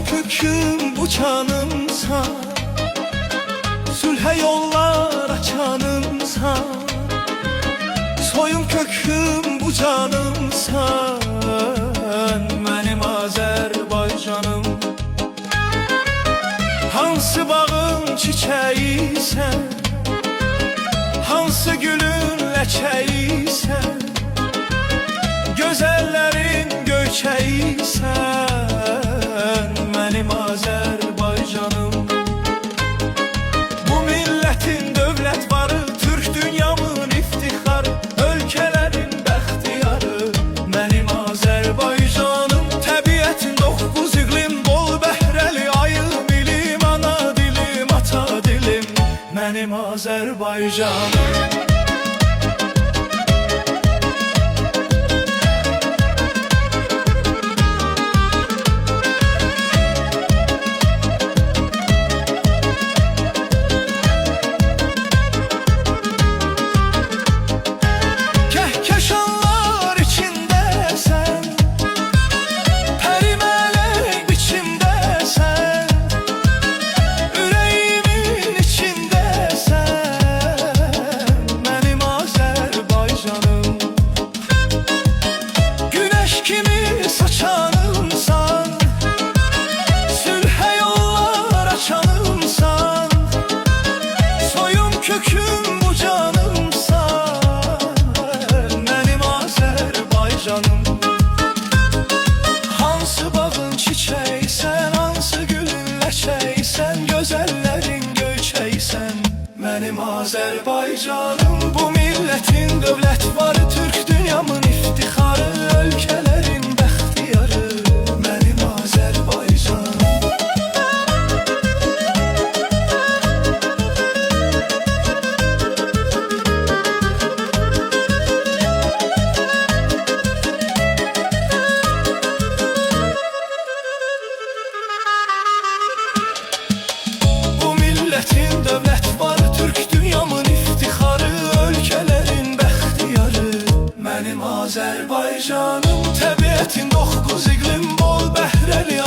köküm bu canımsan, sülhe yollar açanımsan. Soyum köküm bu canımsan, benim Azerbaycanım. Hansı bağın çiçeğiysen, hansı gülün leçeğiysen, güzellerin göçeğiysen, benim Azerbaycanım. Bu milletin dövlət varı, Türk dünyamın iftiharı, ölkelerin bəxtiyarı, benim Azerbaycanım. Təbiətin 9 iqlim, bol bəhrəli, ayı bilim, ana dilim, ata dilim, benim Azerbaycanım. Köküm bu canımsan, benim Azerbaycanım. Hansı bağın çiçeğiysen, hansı gülün leçeğiysen, güzellerin göçeğiysen, benim Azerbaycanım. Bu milletin dövlət varı, Türk dünyamın iftiharı, ölkelerin bəxtiyarı, benim Azerbaycanım. Milletin dövlət varı, Türk dünyamın iftiharı, ölkelerin bəxtiyarı, benim Azerbaycanım. Təbiətin 9 iqlim, bol bəhrəli,